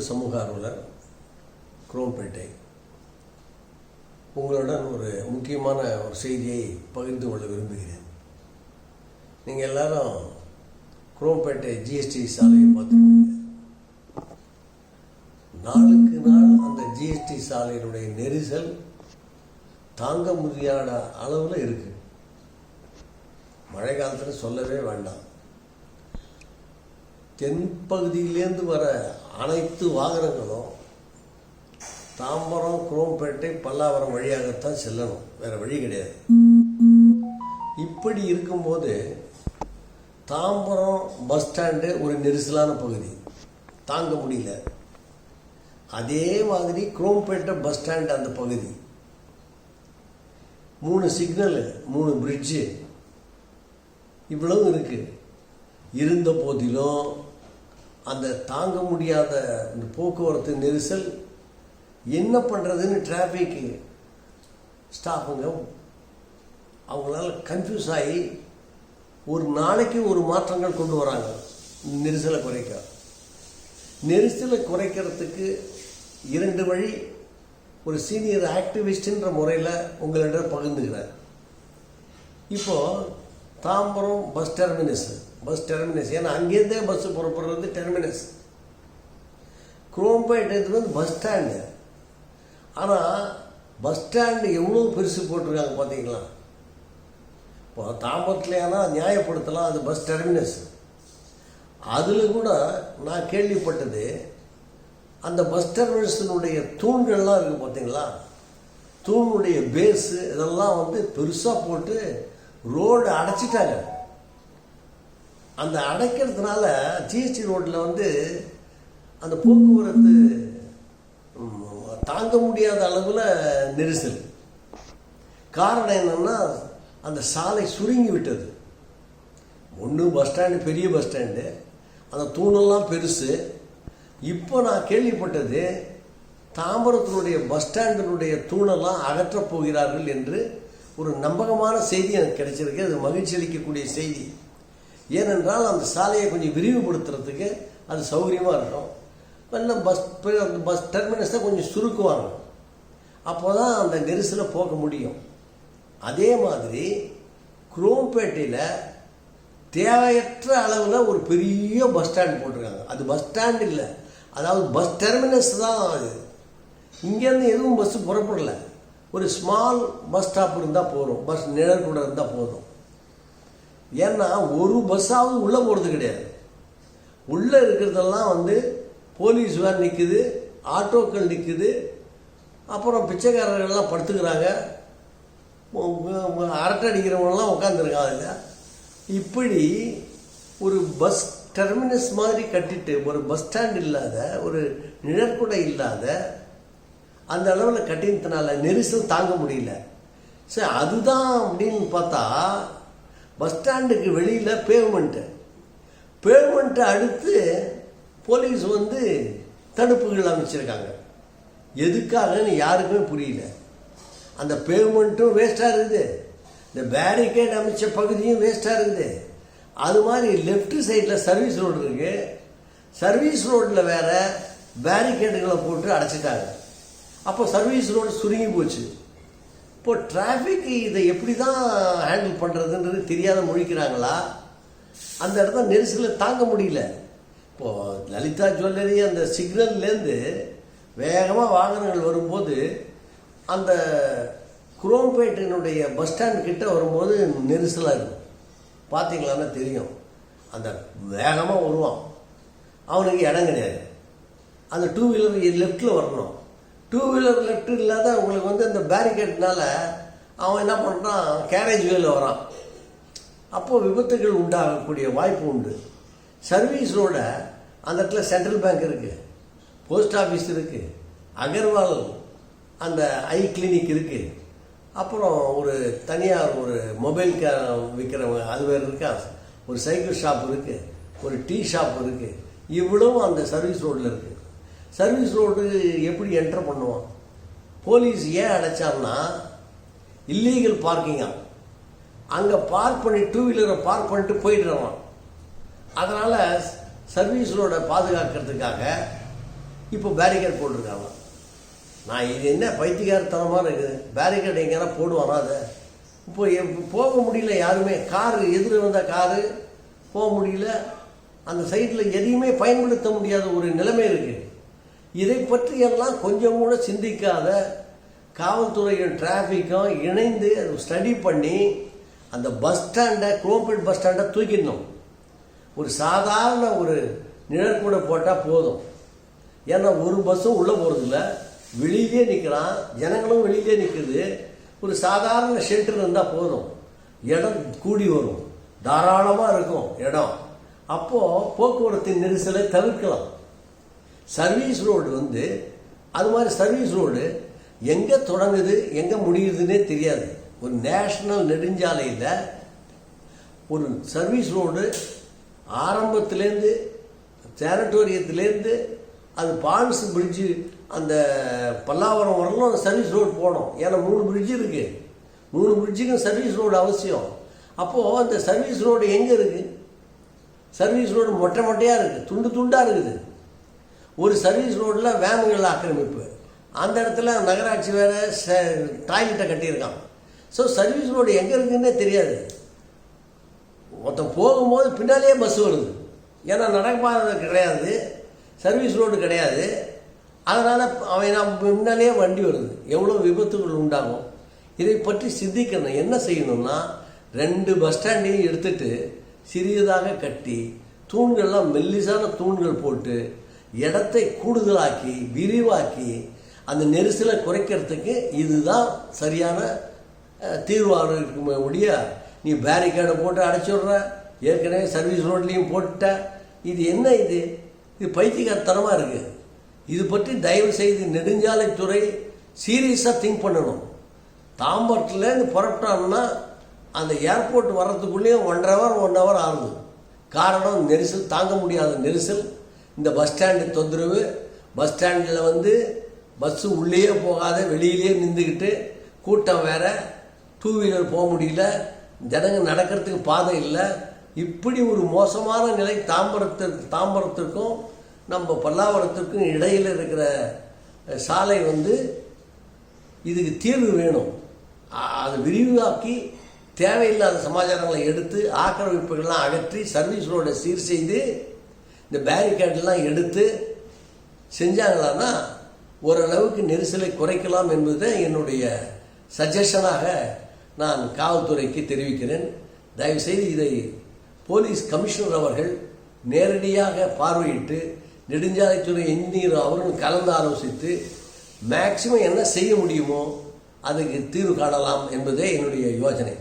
மூத்த சமூக ஆர்வலர், குரோம்பேட்டை. உங்களுடன் ஒரு முக்கியமான ஒரு செய்தியை பகிர்ந்து கொள்ள விரும்புகிறேன். நீங்கள் எல்லாரும் குரோம்பேட்டை ஜிஎஸ்டி சாலையை பார்த்துருக்கீங்க. நாளுக்கு நாள் அந்த ஜிஎஸ்டி சாலையினுடைய நெரிசல் தாங்க முடியாத அளவில் இருக்குது. மழை காலத்தில் சொல்லவே வேண்டாம். தென்பகுதியிலேருந்து வர அனைத்து வாகனங்களும் தாம்பரம், குரோம்பேட்டை, பல்லாவரம் வழியாகத்தான் செல்லணும், வேற வழி கிடையாது. இப்படி இருக்கும்போது தாம்பரம் பஸ் ஸ்டாண்டு ஒரு நெரிசலான பகுதி, தாங்க முடியல. அதே மாதிரி குரோம்பேட்டை பஸ் ஸ்டாண்டு அந்த பகுதி 3 சிக்னலு, 3 பிரிட்ஜு இவ்வளவு இருக்கு. இருந்த போதிலும் அந்த தாங்க முடியாத இந்த போக்குவரத்து நெரிசல் என்ன பண்ணுறதுன்னு டிராஃபிக் ஸ்டாஃபுங்க அவங்களால கன்ஃபியூஸ் ஆகி ஒரு நாளைக்கு ஒரு மாற்றங்கள் கொண்டு வராங்க. நெரிசலை குறைக்கிறதுக்கு 2 வழி ஒரு சீனியர் ஆக்டிவிஸ்ட்ன்ற முறையில் உங்களிடம் பகிர்ந்துக்கிறார். இப்போது தாம்பரம் பஸ் டெர்மினஸ், ஏன்னா அங்கேருந்தே பஸ் புறப்படுறது டெர்மினஸ். Chromepet bus stand. ஆனால் பஸ் ஸ்டாண்டு எவ்வளோ பெருசு போட்டிருக்காங்க பார்த்தீங்களா? இப்போ தாம்பரத்துலையானா நியாயப்படுத்தலாம், அது பஸ் டெர்மினஸ். அதில் கூட நான் கேள்விப்பட்டது, அந்த பஸ் டெர்மினஸினுடைய தூண்கள்லாம் இருக்குது பார்த்தீங்களா, தூணுடைய பேஸு இதெல்லாம் பெருசாக போட்டு ரோடு அடைச்சிட்டாங்க. அந்த அடைக்கிறதுனால ஜிஎஸ்டி ரோட்டில் அந்த போக்குவரத்து தாங்க முடியாத அளவில் நெரிசல். காரணம் என்னன்னா, அந்த சாலை சுருங்கி விட்டது. ஒன்று பஸ் ஸ்டாண்டு, பெரிய பஸ் ஸ்டாண்டு, அந்த தூணெல்லாம் பெருசு. இப்போ நான் கேள்விப்பட்டது, தாம்பரத்தினுடைய பஸ் ஸ்டாண்டினுடைய தூணெல்லாம் அகற்றப் போகிறார்கள் என்று ஒரு நம்பகமான செய்தி எனக்கு கிடைச்சிருக்கு. அது மகிழ்ச்சி அளிக்கக்கூடிய செய்தி. ஏனென்றால் அந்த சாலையை கொஞ்சம் விரிவுபடுத்துறதுக்கு அது சௌகரியமாக இருக்கும். அந்த பஸ் டெர்மினஸை கொஞ்சம் சுருக்குவாங்க. அப்போ தான் அந்த நெரிசலை போக முடியும். அதே மாதிரி குரோம்பேட்டையில் தேவையற்ற அளவில் ஒரு பெரிய பஸ் ஸ்டாண்ட் போட்டிருக்காங்க. அது பஸ் ஸ்டாண்ட் இல்லை, அதாவது பஸ் டெர்மினஸ் தான் அது. இங்கேருந்து எதுவும் பஸ்ஸு புறப்படலை. ஒரு ஸ்மால் பஸ் ஸ்டாப் இருந்தால் போதும், பஸ் நிழல் கூட இருந்தால் போதும். ஏன்னா ஒரு பஸ்ஸாவது உள்ளே போகிறது கிடையாது. உள்ளே இருக்கிறதெல்லாம் போலீஸ் வேன் நிற்குது, ஆட்டோக்கள் நிற்குது, அப்புறம் பிச்சைக்காரர்கள்லாம் படுத்துக்கிறாங்க, அரட்டை அடிக்கிறவங்கலாம் உட்காந்துருக்காங்க. இல்லை, இப்படி ஒரு பஸ் டெர்மினஸ் மாதிரி கட்டிட்டு ஒரு பஸ் ஸ்டாண்ட் இல்லாத, ஒரு நிழற்குடை இல்லாத அந்த அளவில் கட்டினதுனால நெரிசல் தாங்க முடியல. சரி, அதுதான் அப்படின்னு பார்த்தா பஸ் ஸ்டாண்டுக்கு வெளியில் பேமெண்ட்டை அடுத்து போலீஸ் தடுப்புகள் அமைச்சிருக்காங்க. எதுக்காகன்னு யாருக்குமே புரியல. அந்த பேமெண்ட்டும் வேஸ்ட்டாக இருக்குது, இந்த பேரிகேட் அமைச்ச பகுதியும் வேஸ்ட்டாக இருக்குது. அது மாதிரி லெஃப்ட் சைடில் சர்வீஸ் ரோடு இருக்குது, சர்வீஸ் ரோட்டில் வேற பேரிகேட்டுகளை போட்டு அடைச்சிட்டாங்க. அப்போ சர்வீஸ் ரோடு சுருங்கி போச்சு. இப்போ டிராஃபிக் இதை எப்படி தான் ஹேண்டில் பண்ணுறதுன்றது தெரியாத முழிக்கிறாங்களா? அந்த இடத்துல நெரிசலை தாங்க முடியல. இப்போது லலிதா ஜுவல்லரி அந்த சிக்னல்லேருந்து வேகமாக வாகனங்கள் வரும்போது அந்த குரோம்பேட்டையினுடைய பஸ் ஸ்டாண்ட் கிட்ட வரும்போது நெரிசலாக இருக்கும். பார்த்தீங்களான்னா தெரியும். அந்த வேகமாக வருவான், அவனுக்கு இடம் கிடையாது. அந்த 2 வீலர் லெஃப்டில் வரணும். 2 வீலர் லெஃப்ட் இல்லாத உங்களுக்கு அந்த பேரிகேட்னால அவன் என்ன பண்ணுறான், கேரேஜ் வேல வரான். அப்போது விபத்துகள் உண்டாகக்கூடிய வாய்ப்பு உண்டு. சர்வீஸ் ரோட அந்த இடத்துல சென்ட்ரல் பேங்க் இருக்குது, போஸ்ட் ஆஃபீஸ் இருக்குது, அகர்வால் அந்த ஐ கிளினிக் இருக்குது, அப்புறம் ஒரு தனியார் ஒரு மொபைல் விற்கிறவங்க அது வேறு இருக்கா, ஒரு சைக்கிள் ஷாப் இருக்குது, ஒரு டீ ஷாப் இருக்குது. இவ்வளவும் அந்த சர்வீஸ் ரோட்டில் இருக்குது. சர்வீஸ் ரோடு எப்படி என்டர் பண்ணுவான்? போலீஸ் ஏன் அடைச்சான்னா இல்லீகல் பார்க்கிங்கா, அங்கே பார்க் பண்ணி 2 வீலரை பார்க் பண்ணிட்டு போயிடுறான். அதனால் சர்வீஸ் ரோடை பாதுகாக்கிறதுக்காக இப்போ பேரிகேட் போட்டிருக்காங்க. நான் இது என்ன பைத்தியக்காரத்தனமாக இருக்குது, பேரிகேட் எங்கேனா போடுவானா அதை? இப்போ போக முடியல யாருமே, காரு எதிர வந்த காரு போக முடியல, அந்த சைடில் எதையுமே பயன்படுத்த முடியாத ஒரு நிலைமை இருக்குது. இதை பற்றியெல்லாம் கொஞ்சம் கூட சிந்திக்காத காவல்துறையும் டிராஃபிக்கும் இணைந்து ஸ்டடி பண்ணி அந்த பஸ் ஸ்டாண்டை, குரோம்பேட் பஸ் ஸ்டாண்டை தூக்கிடணும். ஒரு சாதாரண ஒரு நிழற்கூட போட்டால் போதும். ஏன்னா ஒரு பஸ்ஸும் உள்ளே போகிறதில்ல, வெளியிலே நிற்கிறான், ஜனங்களும் வெளியிலே நிற்குது. ஒரு சாதாரண ஷெல்டர் இருந்தால் போதும், இடம் கூடி வரும், தாராளமாக இருக்கும் இடம். அப்போது போக்குவரத்தின் நெரிசலை தவிர்க்கலாம். சர்வீஸ் ரோடு அது மாதிரி சர்வீஸ் ரோடு எங்கே தொடங்குது எங்கே முடியுதுன்னே தெரியாது. ஒரு நேஷனல் நெடுஞ்சாலையில் ஒரு சர்வீஸ் ரோடு ஆரம்பத்திலேருந்து சேனட்டோரியத்திலேருந்து அது பான்ஸ் பிரிட்ஜு அந்த பல்லாவரம் வரலும் அந்த சர்வீஸ் ரோடு போகணும். ஏன்னா 3 பிரிட்ஜு இருக்குது, 3 பிரிட்ஜுக்கும் சர்வீஸ் ரோடு அவசியம். அப்போது அந்த சர்வீஸ் ரோடு எங்கே இருக்குது? சர்வீஸ் ரோடு மொட்டை மொட்டையாக இருக்குது, துண்டு துண்டாக இருக்குது. ஒரு சர்வீஸ் ரோடில் வேன்கள் ஆக்கிரமிப்பு, அந்த இடத்துல நகராட்சி வேறு டாய்லெட்டை கட்டியிருக்கான். ஸோ சர்வீஸ் ரோடு எங்கே இருக்குதுன்னே தெரியாது. மொத்தம் போகும்போது பின்னாலேயே பஸ் வருது. ஏன்னா நடப்பாதை கிடையாது, சர்வீஸ் ரோடு கிடையாது. அதனால் அவன் முன்னாலேயே வண்டி வருது. எவ்வளோ விபத்துகள் உண்டாகும். இதை பற்றி சிந்திக்கணும். என்ன செய்யணும்னா 2 பஸ் ஸ்டாண்டையும் எடுத்துட்டு சிறியதாக கட்டி தூண்கள்லாம் மெல்லிசான தூண்கள் போட்டு இடத்தை கூடுதலாக்கி விரிவாக்கி அந்த நெரிசலை குறைக்கிறதுக்கு இதுதான் சரியான தீர்வாக இருக்குமே ஒழிய நீ பேரிகேடை போட்டு அடைச்சிடுற, ஏற்கனவே சர்வீஸ் ரோட்லேயும் போட்டுட்ட. இது என்ன இது பைத்தியக்காரத்தனமாக இருக்குது. இது பற்றி தயவு செய்து நெடுஞ்சாலைத்துறை சீரியஸாக திங்க் பண்ணணும். தாம்பரத்துலேருந்து புறப்பட்டான்னா அந்த ஏர்போர்ட் வர்றதுக்குள்ளேயும் 1 ஹவர் ஆகுது. காரணம் நெரிசல், தாங்க முடியாத நெரிசல். இந்த பஸ் ஸ்டாண்டு தொந்தரவு. பஸ் ஸ்டாண்டில் பஸ்ஸு உள்ளேயே போகாத வெளியிலேயே நின்றுக்கிட்டு கூட்டம் வேற, 2 வீலர் போக முடியல, ஜனங்க நடக்கிறதுக்கு பாதை இல்லை. இப்படி ஒரு மோசமான நிலை தாம்பரத்திற்கும் நம்ம பல்லாவரத்திற்கும் இடையில் இருக்கிற சாலை இதுக்கு தீர்வு வேணும். அதை விரிவாக்கி தேவையில்லாத சமாச்சாரங்களை எடுத்து ஆக்கிரமிப்புகள்லாம் அகற்றி சர்வீஸ் ரோடை சீர் செய்து இந்த பேரிகேட்லாம் எடுத்து செஞ்சாங்களான்னா ஓரளவுக்கு நெரிசலை குறைக்கலாம் என்பது என்னுடைய சஜஷனாக நான் காவல்துறைக்கு தெரிவிக்கிறேன். தயவுசெய்து இதை போலீஸ் கமிஷனர் அவர்கள் நேரடியாக பார்வையிட்டு நெடுஞ்சாலைத்துறை இன்ஜினியர் அவர்கள் கலந்து ஆலோசித்து மேக்சிமம் என்ன செய்ய முடியுமோ அதுக்கு தீர்வு காணலாம் என்பதே என்னுடைய யோசனை.